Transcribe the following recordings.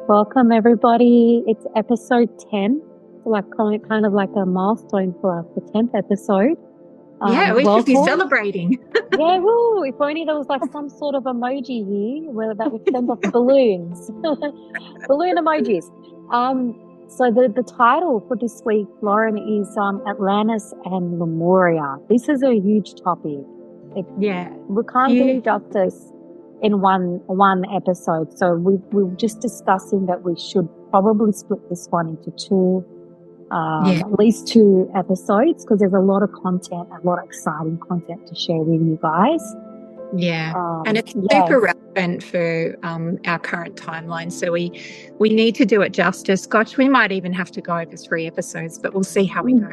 Welcome, everybody. It's episode 10. So kind of like a milestone for us, the 10th episode. Yeah, we should be welcome. celebrating. Yeah, woo. If only there was like some sort of emoji here where that would send off balloons. Balloon emojis. So the title for this week, Lauren, is Atlantis and Lemuria. This is a huge topic. Yeah. We can't do it justice in one episode. So we're just discussing that we should probably split this one into two, at least two episodes, because there's a lot of content, a lot of exciting content to share with you guys. Yeah. And it's super relevant for our current timeline. So we need to do it justice. Gosh, we might even have to go over 3 episodes, but we'll see how we go.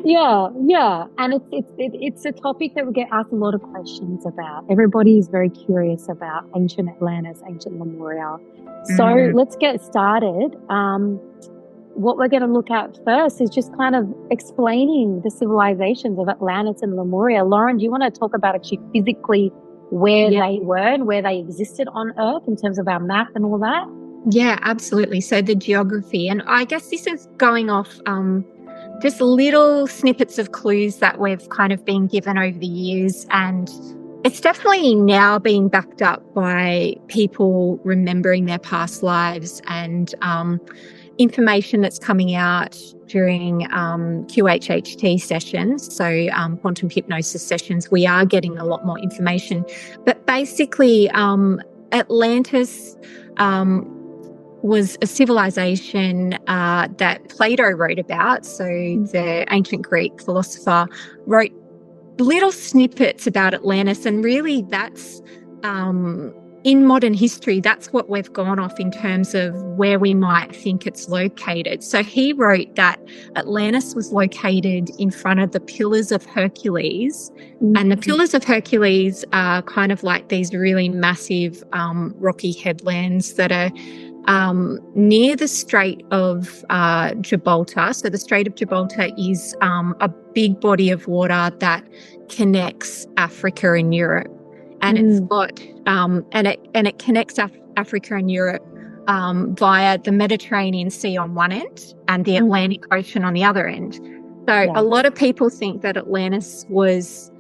Yeah. And it's a topic that we get asked a lot of questions about. Everybody is very curious about ancient Atlantis, ancient Lemuria. So let's get started. What we're going to look at first is just kind of explaining the civilizations of Atlantis and Lemuria. Lauren, do you want to talk about actually physically where they were and where they existed on Earth in terms of our map and all that? Yeah, absolutely. So the geography, and I guess this is going off just little snippets of clues that we've kind of been given over the years, and it's definitely now being backed up by people remembering their past lives and information that's coming out during QHHT sessions, so quantum hypnosis sessions. We are getting a lot more information. But basically, Atlantis was a civilization that Plato wrote about. So the ancient Greek philosopher wrote little snippets about Atlantis, and really that's in modern history, that's what we've gone off in terms of where we might think it's located. So he wrote that Atlantis was located in front of the Pillars of Hercules. And the Pillars of Hercules are kind of like these really massive rocky headlands that are near the Strait of Gibraltar. So the Strait of Gibraltar is a big body of water that connects Africa and Europe. And it's got and it connects Africa and Europe via the Mediterranean Sea on one end and the Atlantic Ocean on the other end. So a lot of people think that Atlantis was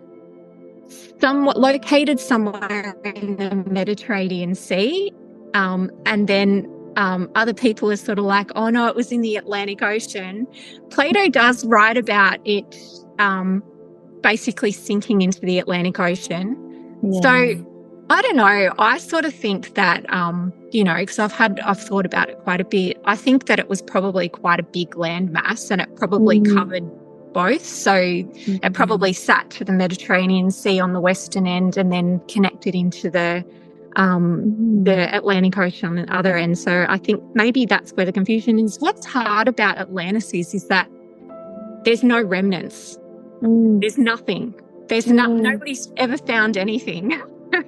somewhat located somewhere in the Mediterranean Sea, and then other people are sort of like, oh no, it was in the Atlantic Ocean. Plato does write about it basically sinking into the Atlantic Ocean. So I don't know. I sort of think that, because I've thought about it quite a bit. I think that it was probably quite a big land mass, and it probably covered both. So it probably sat to the Mediterranean Sea on the western end and then connected into the Atlantic Ocean on the other end. So I think maybe that's where the confusion is. What's hard about Atlantis is that there's no remnants. There's nothing. There's nobody's ever found anything.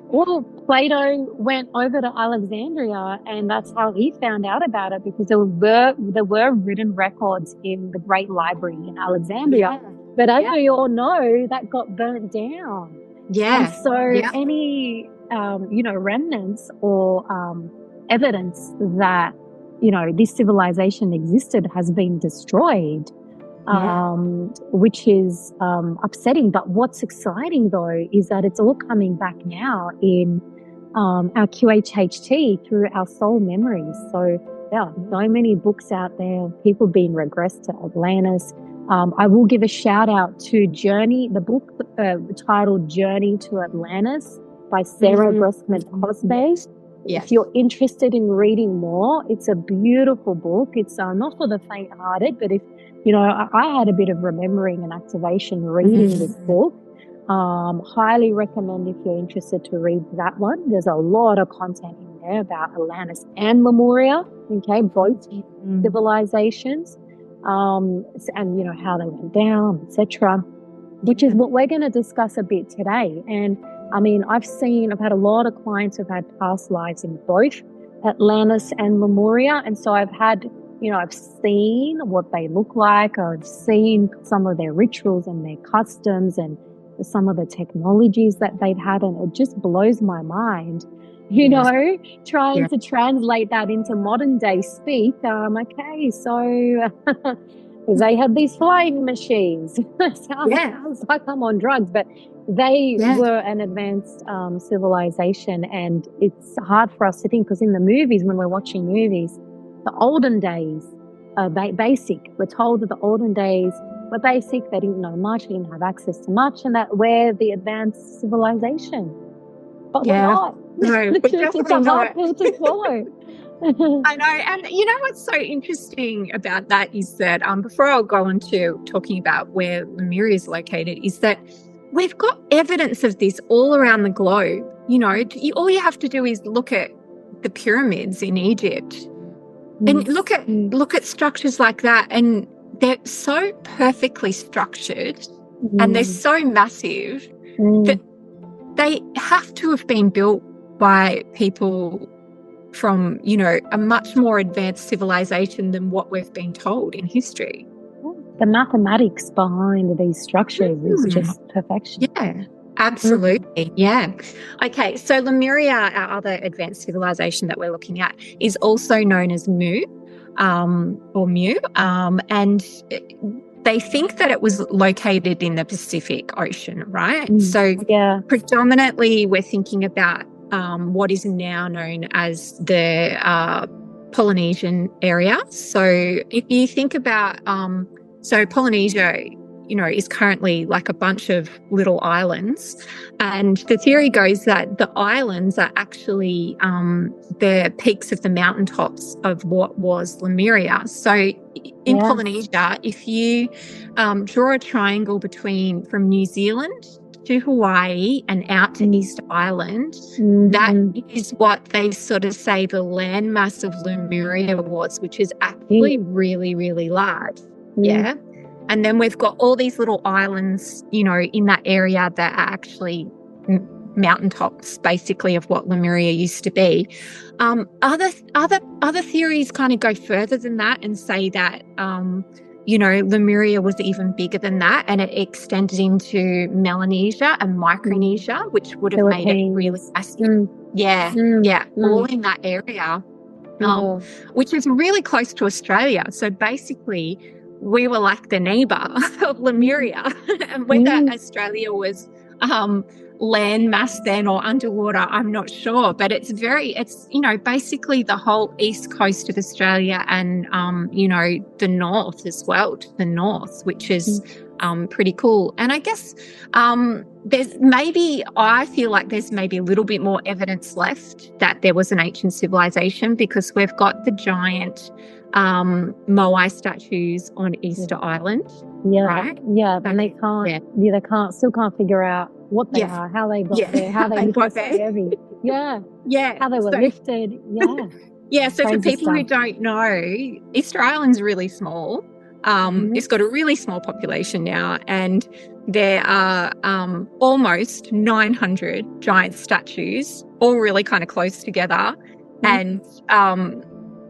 Well, Plato went over to Alexandria, and that's how he found out about it, because there were written records in the Great Library in Alexandria. But as we all know, that got burnt down. Yeah. And so any remnants or evidence that this civilization existed has been destroyed. Which is upsetting. But what's exciting, though, is that it's all coming back now in our QHHT through our soul memories. So there are so many books out there, people being regressed to Atlantis. I will give a shout out to the book titled Journey to Atlantis by Sarah Grossman-Cosbay. Yes. If you're interested in reading more, it's a beautiful book. It's not for the faint-hearted, but if I had a bit of remembering and activation reading this book. Highly recommend if you're interested to read that one. There's a lot of content in there about Atlantis and Lemuria, both civilizations, and how they went down, etc., which is what we're going to discuss a bit today. And I mean, I've had a lot of clients who've had past lives in both Atlantis and Lemuria, and so I've seen what they look like. I've seen some of their rituals and their customs and some of the technologies that they've had, and it just blows my mind you Yes. know, trying Yeah. to translate that into modern day speak. Okay, so they had these flying machines. Yeah. Sounds like I'm on drugs, but they Yeah. were an advanced civilization, and it's hard for us to think because in the movies, when we're watching movies, the olden days are basic. We're told that the olden days were basic. They didn't know much. They didn't have access to much, and that we're the advanced civilization. But we're Yeah. not. No, we're It's a definitely hard not. pill to swallow. I know. And you know what's so interesting about that is that before I'll go on to talking about where Lemuria is located, is that we've got evidence of this all around the globe. You know, all you have to do is look at the pyramids in Egypt and look at structures like that, and they're so perfectly structured and they're so massive that they have to have been built by people from, you know, a much more advanced civilization than what we've been told in history. The mathematics behind these structures is just perfection. Yeah, absolutely. Yeah. Okay, so Lemuria, our other advanced civilization that we're looking at, is also known as Mu, or Mu, and they think that it was located in the Pacific Ocean, right? So predominantly we're thinking about what is now known as the Polynesian area. So if you think about, so Polynesia, you know, is currently like a bunch of little islands. And the theory goes that the islands are actually the peaks of the mountaintops of what was Lemuria. So in Polynesia, if you draw a triangle from New Zealand to Hawaii and out to Easter Island, that is what they sort of say the landmass of Lemuria was, which is actually really, really large. Yeah. And then we've got all these little islands, you know, in that area that are actually mountaintops, basically, of what Lemuria used to be. Other theories kind of go further than that and say that, you know, Lemuria was even bigger than that, and it extended into Melanesia and Micronesia, which would have made it really massive. All in that area, which is really close to Australia. So basically, we were like the neighbour of Lemuria, and whether Australia was land mass then or underwater, I'm not sure, but it's you know, basically the whole east coast of Australia and you know, the north as well, to the north, which is pretty cool. And I guess I feel like there's maybe a little bit more evidence left that there was an ancient civilization, because we've got the giant Moai statues on Easter Island. Right? And they can't still can't figure out what they are, how they got there, how they got so heavy. How they were lifted. So for people who don't know, Easter Island's really small. It's got a really small population now, and there are almost 900 giant statues, all really kind of close together. And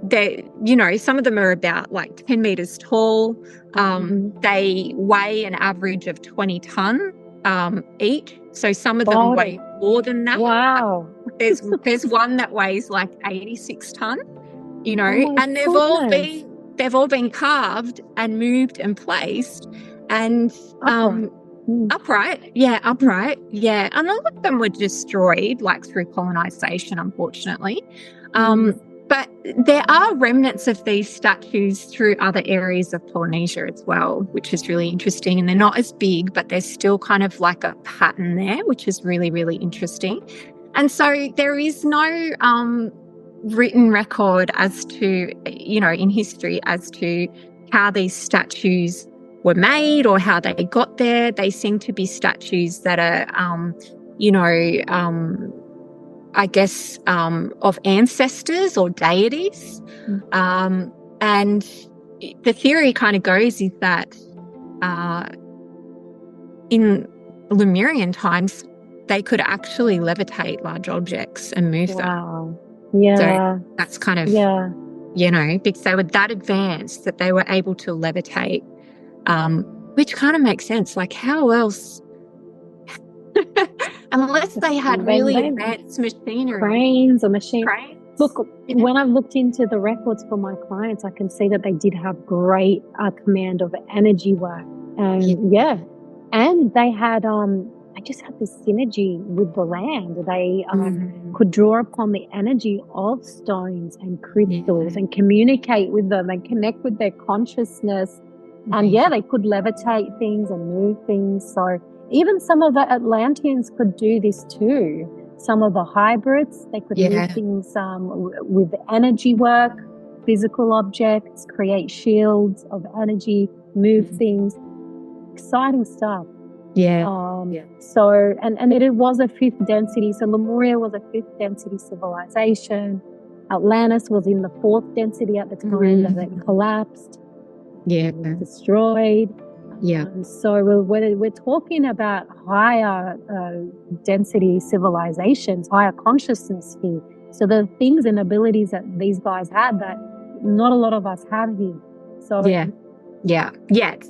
they, you know, some of them are about like 10 meters tall. They weigh an average of 20 ton each. So some of them weigh more than that. Wow. There's one that weighs like 86 ton, you know, and they've all been carved and moved and placed and upright. And a lot of them were destroyed, like through colonization, unfortunately. But there are remnants of these statues through other areas of Polynesia as well, which is really interesting. And they're not as big, but there's still kind of like a pattern there, which is really, really interesting. And so there is no written record as to, you know, in history as to how these statues were made or how they got there. They seem to be statues that are, you know, I guess, of ancestors or deities. And the theory kind of goes is that in Lemurian times, they could actually levitate large objects and move them. So that's kind of, you know, because they were that advanced that they were able to levitate, which kind of makes sense. Like, how else unless they had really advanced machinery. Cranes or machines. Cranes. Look, when I've looked into the records for my clients, I can see that they did have great command of energy work. And and they had, they just had this synergy with the land. They could draw upon the energy of stones and crystals and communicate with them and connect with their consciousness. And they could levitate things and move things. So even some of the Atlanteans could do this too. Some of the hybrids, they could move things with energy work, physical objects, create shields of energy, move things. Exciting stuff. So, and it was a fifth density. So Lemuria was a fifth density civilization. Atlantis was in the fourth density at the time that it collapsed. Destroyed. So we're talking about higher density civilizations, higher consciousness here. So the things and abilities that these guys had that not a lot of us have here. So yet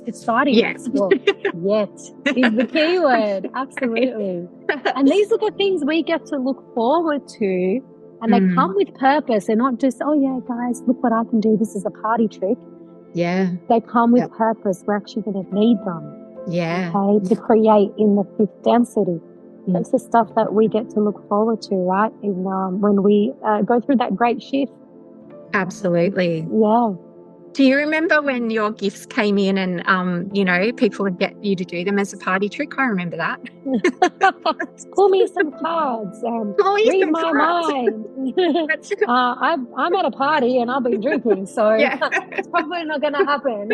exciting. Yet is the key word. Absolutely. And these are the things we get to look forward to, and they come with purpose. They're not just, oh yeah, guys, look what I can do. This is a party trick. They come with purpose. We're actually going to need them. Okay, to create in the fifth density. That's the stuff that we get to look forward to, right? When we go through that great shift. Absolutely. Do you remember when your gifts came in and, people would get you to do them as a party trick? I remember that. Pull me some cards. Read my mind. I'm at a party and I'll be drinking, so it's probably not going to happen.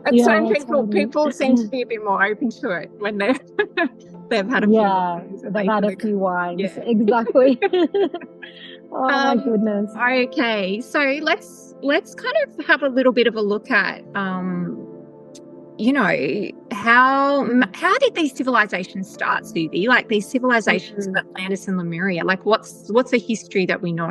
And some people seem to be a bit more open to it when they've had a few wines. They've had a few wines. Exactly. Oh my goodness. Okay, so let's kind of have a little bit of a look at, how did these civilizations start, Suzy? Like these civilizations of Atlantis and Lemuria. Like what's the history that we know?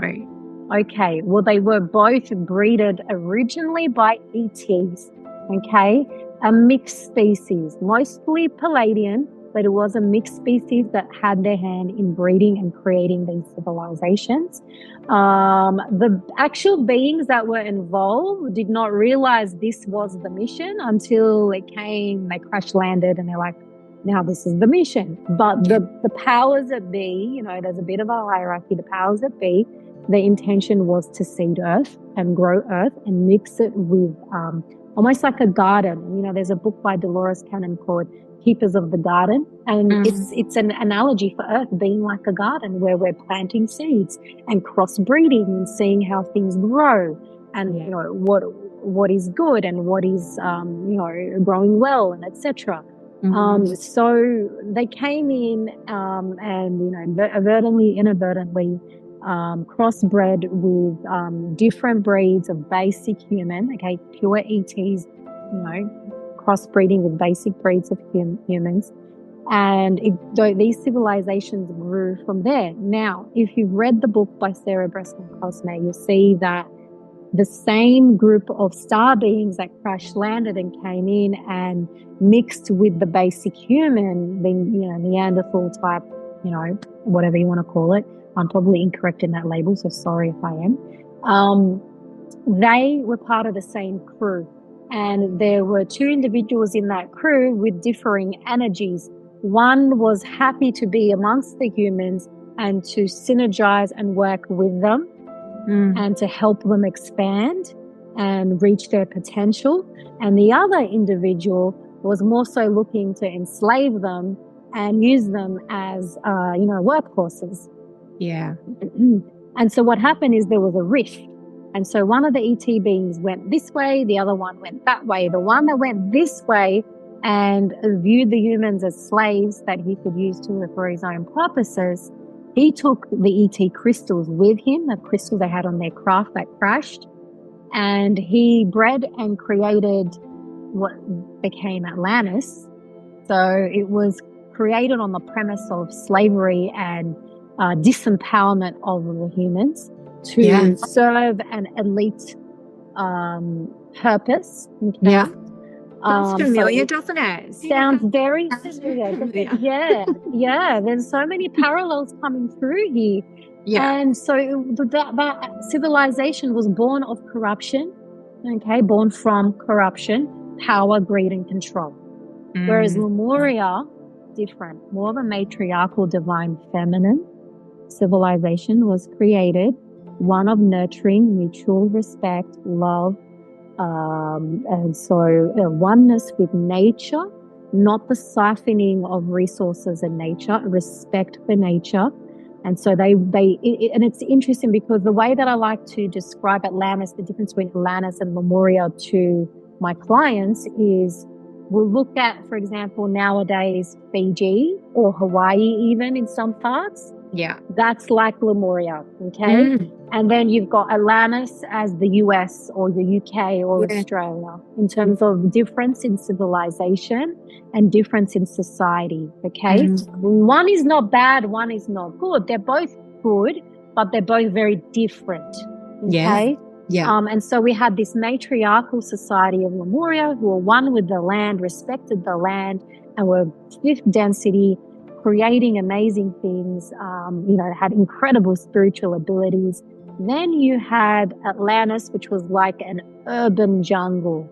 Okay, well they were both breeded originally by ETs. Okay, a mixed species, mostly Palladian. But it was a mixed species that had their hand in breeding and creating these civilizations. The actual beings that were involved did not realize this was the mission until they crash landed, and they're like, now this is the mission. But the powers that be, there's a bit of a hierarchy. The powers that be, the intention was to seed Earth and grow Earth and mix it with almost like a garden. There's a book by Dolores Cannon called Keepers of the Garden, and it's an analogy for Earth being like a garden where we're planting seeds and crossbreeding and seeing how things grow, and what is good and what is growing well, and etc. So they came in and inadvertently crossbred with different breeds of basic human, pure ETs, crossbreeding with basic breeds of humans. And these civilizations grew from there. Now, if you've read the book by Sarah Bressman Cosme, you'll see that the same group of star beings that crash landed and came in and mixed with the basic human, being, Neanderthal type, whatever you want to call it. I'm probably incorrect in that label, so sorry if I am. They were part of the same crew. And there were two individuals in that crew with differing energies. One was happy to be amongst the humans and to synergize and work with them and to help them expand and reach their potential. And the other individual was more so looking to enslave them and use them as, workhorses. And so what happened is there was a rift. And so one of the ET beings went this way, the other one went that way. The one that went this way and viewed the humans as slaves that he could use for his own purposes, he took the ET crystals with him, the crystals they had on their craft that crashed, and he bred and created what became Atlantis. So it was created on the premise of slavery and disempowerment of the humans to serve an elite purpose. Sounds So familiar, it doesn't it? sounds very Sounds very familiar. familiar. Yeah. There's so many parallels coming through here. Yeah. And so that civilization was born of corruption, okay, born from corruption, power, greed, and control. Whereas Lemuria, different, more of a matriarchal, divine, feminine civilization was created, one of nurturing, mutual respect, love, and so oneness with nature, not the siphoning of resources in nature, respect for nature. And so and it's interesting because the way that I like to describe Atlantis, the difference between Atlantis and Lemuria to my clients is we'll look at, for example, nowadays, Fiji or Hawaii, even in some parts. Yeah. That's like Lemuria, okay? And then you've got Atlantis as the US or the UK or Australia in terms of difference in civilization and difference in society, okay? One is not bad, one is not good. They're both good, but they're both very different, okay? And so we had this matriarchal society of Lemuria who were one with the land, respected the land, and were fifth density, creating amazing things, had incredible spiritual abilities. Then you had Atlantis, which was like an urban jungle.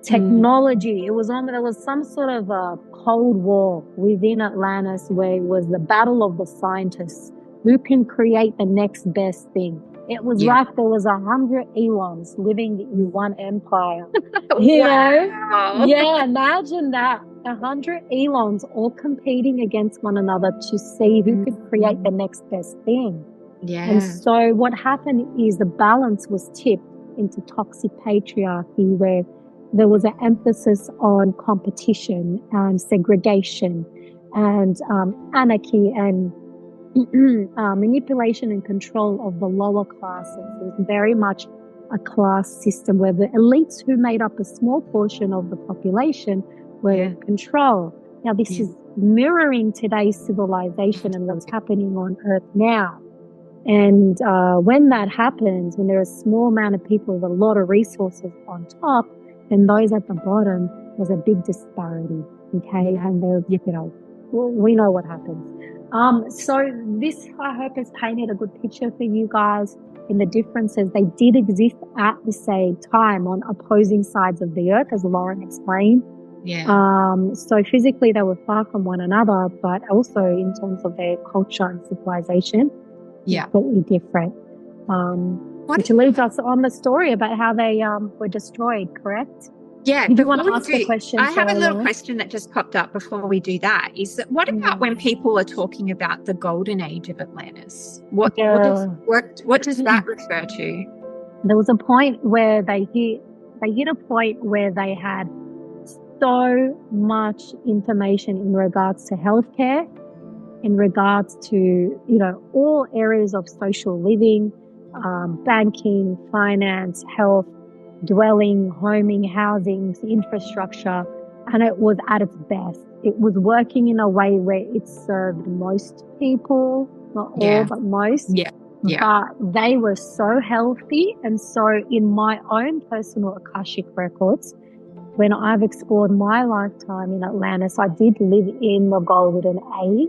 Technology, there was some sort of a Cold War within Atlantis where it was the battle of the scientists. Who can create the next best thing? It was like there was 100 Elons living in one empire. You know? Yeah, imagine that. 100 Elons all competing against one another to see who could create the next best thing. Yeah. And so what happened is the balance was tipped into toxic patriarchy, where there was an emphasis on competition and segregation and anarchy and manipulation and control of the lower classes. It was very much a class system where the elites, who made up a small portion of the population, were in control. Now, this is mirroring today's civilization and what's happening on Earth now. And when that happens, when there are a small amount of people with a lot of resources on top, and those at the bottom, there's a big disparity, okay? And we know what happens. So this, I hope, has painted a good picture for you guys in the differences. They did exist at the same time on opposing sides of the earth, as Loren explained. So physically they were far from one another, but also in terms of their culture and civilization, completely different. Which leads us on the story about how they were destroyed, correct? Yeah. Do you want to ask the question? I have a little question that just popped up before we do that. Is that what about when people are talking about the golden age of Atlantis? What does that refer to? There was a point where they hit a point where they had so much information in regards to healthcare, in regards to, all areas of social living, banking, finance, health, dwelling, homing, housing, infrastructure, and it was at its best. It was working in a way where it served most people, not all, but most. But they were so healthy. And so in my own personal Akashic records, when I've explored my lifetime in Atlantis, I did live in the golden age.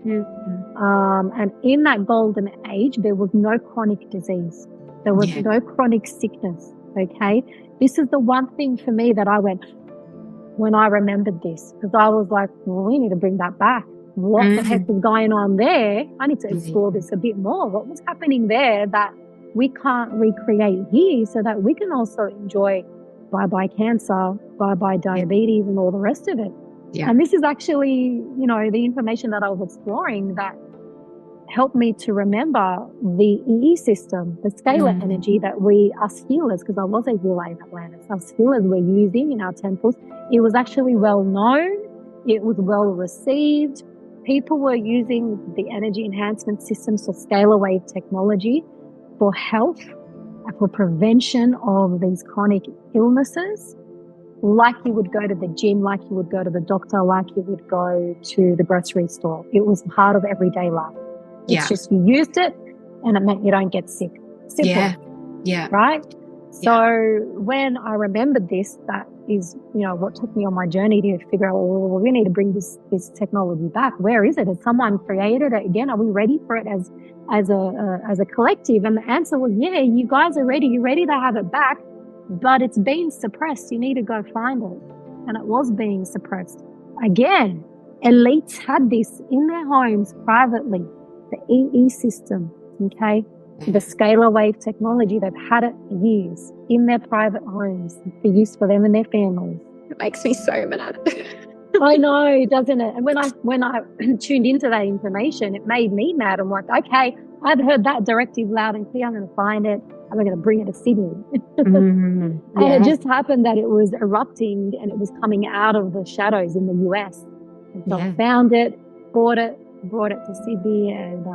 And in that golden age, there was no chronic disease. There was no chronic sickness, okay? This is the one thing for me that I went when I remembered this, because I was like, well, we need to bring that back. What the heck is going on there? I need to explore this a bit more. What was happening there that we can't recreate here so that we can also enjoy bye-bye cancer, bye-bye diabetes and all the rest of it. And this is actually, the information that I was exploring that helped me to remember the EE system, the scalar energy that us healers, because I was a healer in Atlantis, us healers were using in our temples. It was actually well known. It was well received. People were using the energy enhancement systems for scalar wave technology for health, for prevention of these chronic illnesses, like you would go to the gym, like you would go to the doctor, like you would go to the grocery store. It was part of everyday life. It's just you used it and it meant you don't get sick. Simple. Right? So when I remembered this, that is, what took me on my journey to figure out, well, we need to bring this technology back. Where is it? Has someone created it again? Are we ready for it as a collective? And the answer was, yeah, you guys are ready. You're ready to have it back, but it's being suppressed. You need to go find it. And it was being suppressed. Again, elites had this in their homes privately, the EE system, okay? The scalar wave technology, they've had it for years in their private homes for use for them and their families. It makes me so mad. I know, doesn't it? And when I tuned into that information, it made me mad. I'm like, okay, I've heard that directive loud and clear. I'm going to find it and we're going to bring it to Sydney. And it just happened that it was erupting and it was coming out of the shadows in the US. And so I found it, bought it, brought it to Sydney, and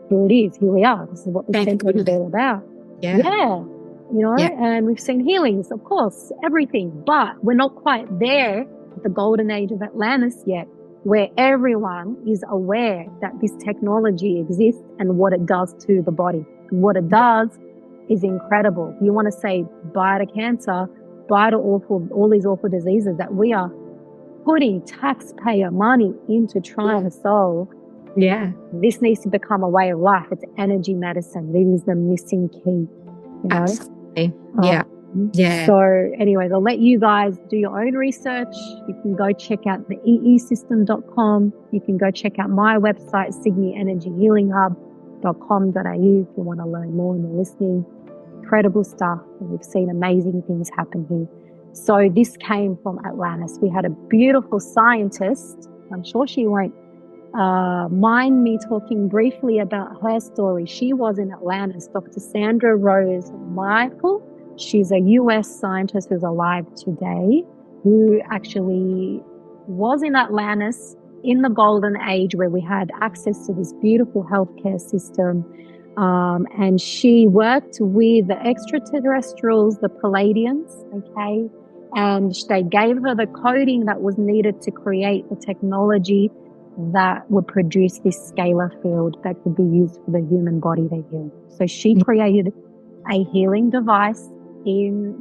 here it is. Here we are. This is what this center is all about. And we've seen healings, of course, everything, but we're not quite there at the golden age of Atlantis yet, where everyone is aware that this technology exists and what it does to the body. What it does is incredible. You want to say bye to cancer, bye to all these awful diseases that we are putting taxpayer money into trying to solve. Yeah. This needs to become a way of life. It's energy medicine. This is the missing key. Absolutely. Yeah. So anyway, they'll let you guys do your own research. You can go check out the eesystem.com. You can go check out my website, sydneyenergyhealinghub.com.au, if you want to learn more and you're listening. Incredible stuff. And we've seen amazing things happen here. So this came from Atlantis. We had a beautiful scientist. I'm sure she won't mind me talking briefly about her story. She was in Atlantis, Dr. Sandra Rose Michael. She's a US scientist who's alive today, who actually was in Atlantis in the golden age where we had access to this beautiful healthcare system. And she worked with the extraterrestrials, the Palladians, okay? And they gave her the coding that was needed to create the technology that would produce this scalar field that could be used for the human body they heal. So she created a healing device in,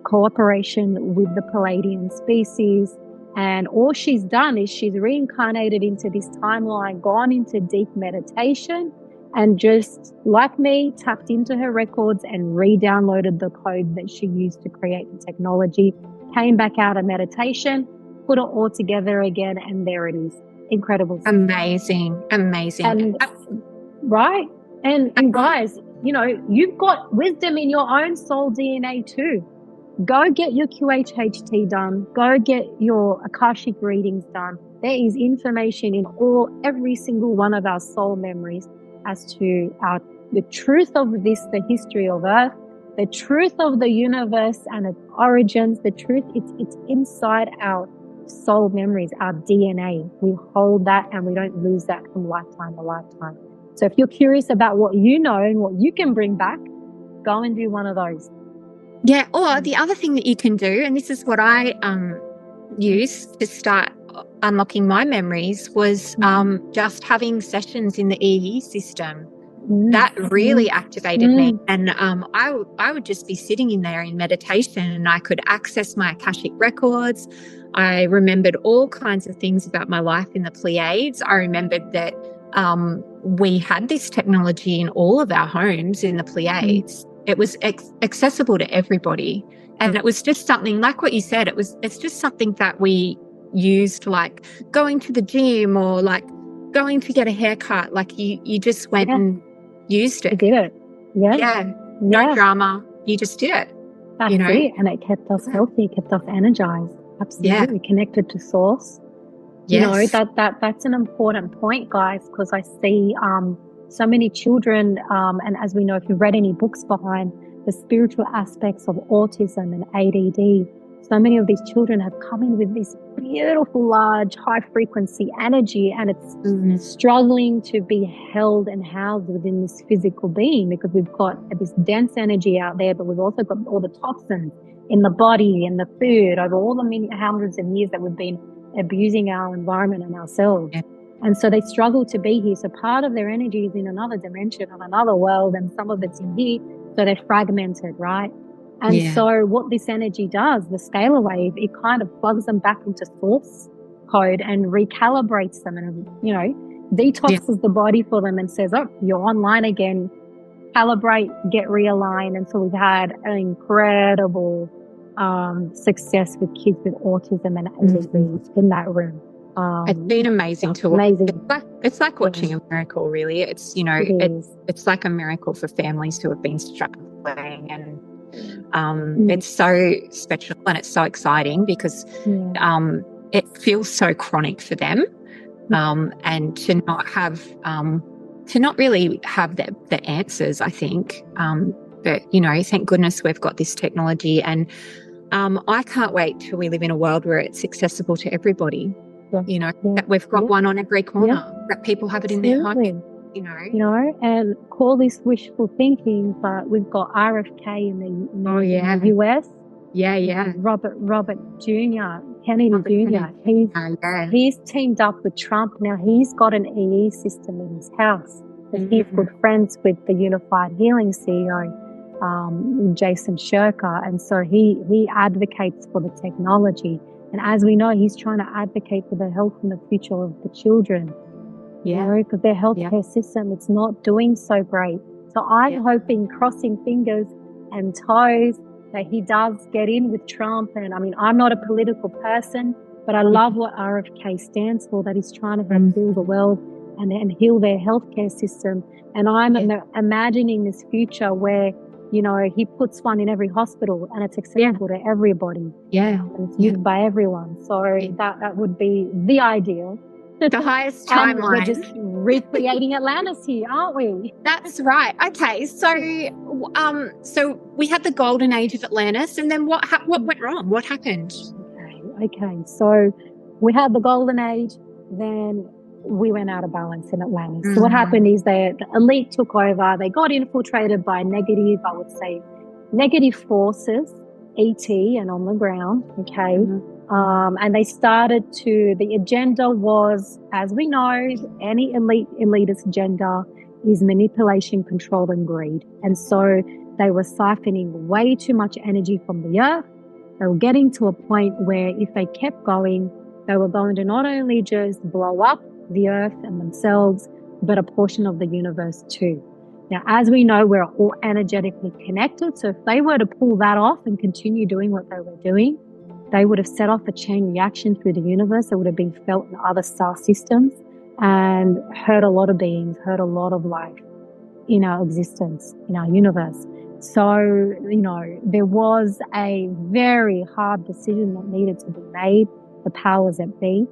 cooperation with the Palladian species. And all she's done is she's reincarnated into this timeline, gone into deep meditation, and just, like me, tapped into her records and re-downloaded the code that she used to create the technology, came back out of meditation, put it all together again, and there it is. Incredible. Amazing. And, right? And guys, you've got wisdom in your own soul DNA too. Go get your QHHT done. Go get your Akashic readings done. There is information in every single one of our soul memories as to the truth of the history of Earth, the truth of the universe and its origins, the truth, it's inside our soul memories, our DNA. We hold that and we don't lose that from lifetime to lifetime. So if you're curious about what you know and what you can bring back, go and do one of those. Yeah, or the other thing that you can do, and this is what I used to start unlocking my memories, was just having sessions in the EE system. That really activated me. And I would just be sitting in there in meditation and I could access my Akashic records. I remembered all kinds of things about my life in the Pleiades. I remembered that we had this technology in all of our homes in the Pleiades. It was accessible to everybody. And it was just something, like what you said, it's just something that we used, like going to the gym or like going to get a haircut. Like you just went and used it. You did it. No drama. You just did it. That's it. And it kept us healthy, kept us energized. Absolutely. Connected to source. Yes. That's an important point, guys, because I see so many children, and as we know, if you've read any books behind the spiritual aspects of autism and ADD, so many of these children have come in with this beautiful, large, high-frequency energy, and it's struggling to be held and housed within this physical being, because we've got this dense energy out there, but we've also got all the toxins in the body and the food over all the many hundreds of years that we've been abusing our environment and ourselves. Yeah. And so they struggle to be here. So part of their energy is in another dimension, on another world, and some of it's in here, So they're fragmented, right? And so what this energy does, the scalar wave, it kind of plugs them back into source code and recalibrates them and, detoxes the body for them and says, oh, you're online again, calibrate, get realigned. And so we've had an incredible success with kids with autism and ADD in that room. It's been amazing to watch. Amazing. It's like watching a miracle, really. It's, it's like a miracle for families who have been struggling, and it's so special and it's so exciting because it feels so chronic for them, and to not really have the answers, I think. But, thank goodness we've got this technology, and I can't wait till we live in a world where it's accessible to everybody. That we've got one on every corner, that people have it in their home, and call this wishful thinking, but we've got RFK in the US. Robert Jr., Kennedy Jr. He's teamed up with Trump. Now he's got an EE system in his house. And he's good friends with the Unified Healing CEO, Jason Shirker. And so he advocates for the technology. And as we know, he's trying to advocate for the health and the future of the children. Because their healthcare system, it's not doing so great. So I'm hoping, crossing fingers and toes, that he does get in with Trump. And I mean, I'm not a political person, but I love what RFK stands for, that he's trying to help heal the world and heal their healthcare system. And I'm imagining this future where, he puts one in every hospital and it's accessible to everybody. And it's used by everyone. So that would be the ideal. The highest timeline. We're just recreating Atlantis here, aren't we? That's right. Okay, so we had the golden age of Atlantis, and then what went wrong? What happened? Okay. So we had the golden age, then we went out of balance in Atlantis. So what happened is the elite took over. They got infiltrated by negative forces, ET and on the ground. Okay. And they started the agenda was, as we know, any elitist agenda is manipulation, control, and greed. And so they were siphoning way too much energy from the earth. They were getting to a point where if they kept going, they were going to not only just blow up the earth and themselves, but a portion of the universe too. Now, as we know, we're all energetically connected. So if they were to pull that off and continue doing what they were doing, they would have set off a chain reaction through the universe. It would have been felt in other star systems and hurt a lot of beings, hurt a lot of life in our existence, in our universe. So, there was a very hard decision that needed to be made. The powers that be,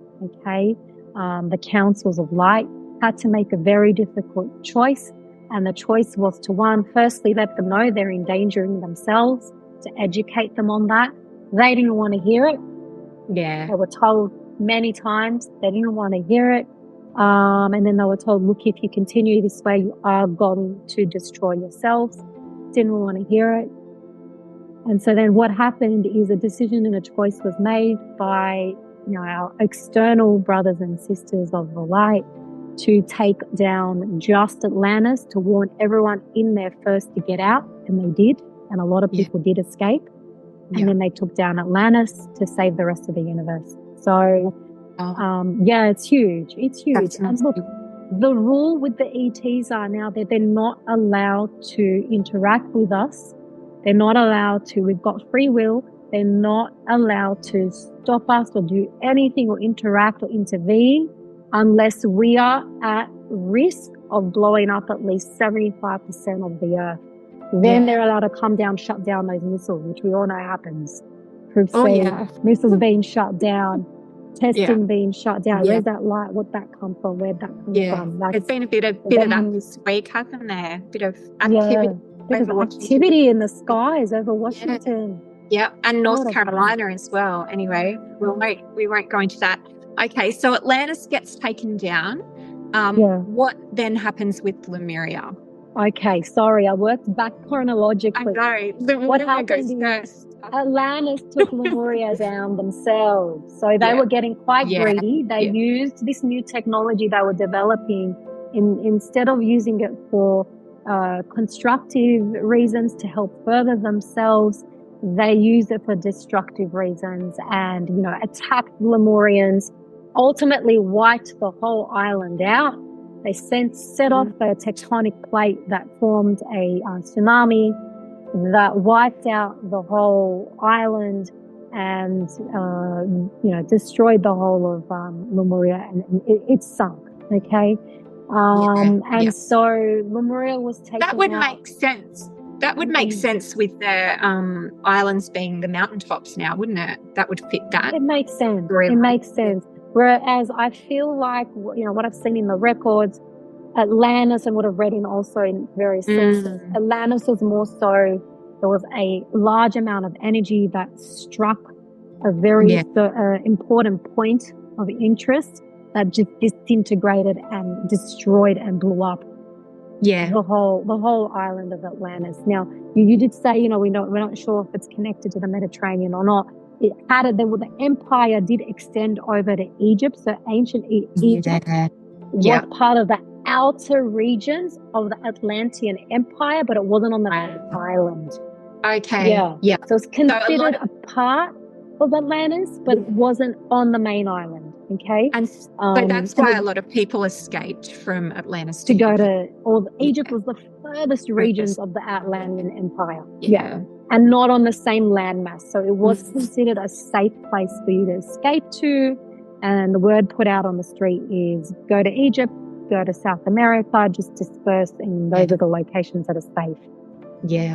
the councils of light had to make a very difficult choice. And the choice was to, firstly, let them know they're endangering themselves, to educate them on that. They didn't want to hear it. They were told many times they didn't want to hear it. And then they were told, look, if you continue this way, you are going to destroy yourselves. Didn't want to hear it. And so then what happened is a decision and a choice was made by, our external brothers and sisters of the light to take down just Atlantis, to warn everyone in there first to get out. And they did. And a lot of people did escape. And then they took down Atlantis to save the rest of the universe. So, it's huge. It's huge. And look, the rule with the ETs are now that they're not allowed to interact with us. They're not allowed to, we've got free will. They're not allowed to stop us or do anything or interact or intervene unless we are at risk of blowing up at least 75% of the earth. Then they're allowed to come down, shut down those missiles, which we all know happens. Missiles being shut down, testing being shut down. Where's that light? Where'd that come from? Where'd that come from? There's been a bit of that this week, hasn't there? A bit of activity. Activity in the skies over Washington. And North Carolina as well. Anyway, we won't go into that. Okay, so Atlantis gets taken down. What then happens with Lemuria? Okay, sorry, I worked back chronologically. I know. What happened first? Atlantis took Lemuria down themselves. So they were getting quite greedy. They used this new technology they were developing instead of using it for constructive reasons to help further themselves. They used it for destructive reasons and, attacked Lemurians, ultimately wiped the whole island out. They set off a tectonic plate that formed a tsunami that wiped out the whole island and, destroyed the whole of Lemuria, and it sunk, okay? So Lemuria was taken That would out. make sense. That would make sense with the islands being the mountaintops now, wouldn't it? That would fit that. It makes sense. It makes sense. Whereas I feel like, what I've seen in the records, Atlantis, and what I've read in also in various sources, Atlantis was more so, there was a large amount of energy that struck a very important point of interest that just disintegrated and destroyed and blew up the whole island of Atlantis. Now, you did say, we're not sure if it's connected to the Mediterranean or not. The empire did extend over to Egypt, so ancient Egypt was part of the outer regions of the Atlantean Empire, but it wasn't on the main island. Okay. Yeah. So it's considered a part of Atlantis, but it wasn't on the main island. Okay. And so that's why a lot of people escaped from Atlantis to go to, Egypt was the furthest regions of the Atlantean Empire. Yeah. And not on the same landmass. So it was considered a safe place for you to escape to. And the word put out on the street is go to Egypt, go to South America, just disperse, and those are the locations that are safe. Yeah.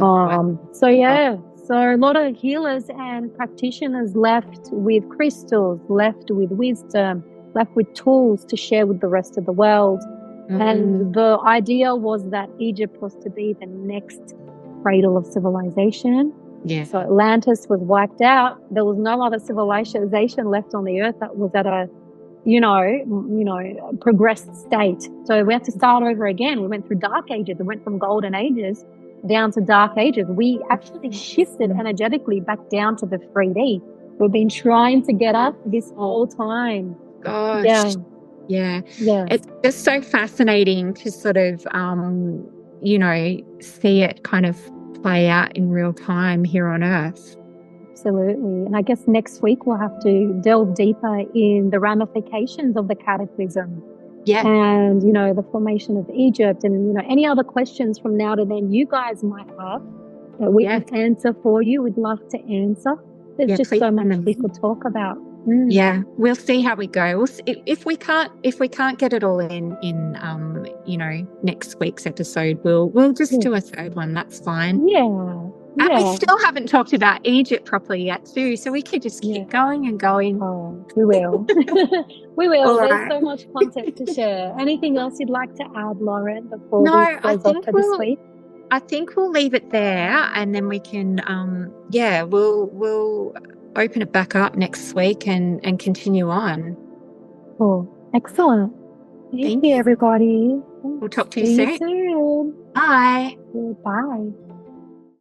So a lot of healers and practitioners left with crystals, left with wisdom, left with tools to share with the rest of the world. And the idea was that Egypt was to be the next cradle of civilization. Yeah. So Atlantis was wiped out. There was no other civilization left on the earth that was at a, progressed state. So we have to start over again. We went through dark ages. We went from golden ages down to dark ages. We actually shifted energetically back down to the 3D. We've been trying to get up this whole time. Gosh. Yeah. It's just so fascinating to sort of, see it kind of play out in real time here on Earth. Absolutely. And I guess next week we'll have to delve deeper in the ramifications of the cataclysm. Yeah. And, the formation of Egypt and, any other questions from now to then you guys might have that we can answer for you. We'd love to answer. There's just so much we could talk about. Yeah, we'll see how we go. If we can't get it all in next week's episode, we'll just do a third one. That's fine. Yeah. And we still haven't talked about Egypt properly yet too, so we could just keep going and going. Oh, we will. We will. There's so much content to share. Anything else you'd like to add, Loren, before we close off for this week? I think we'll leave it there, and then we can, we'll open it back up next week and continue on. Cool. Excellent. Thank you, everybody. We'll talk to you soon. Bye. Bye.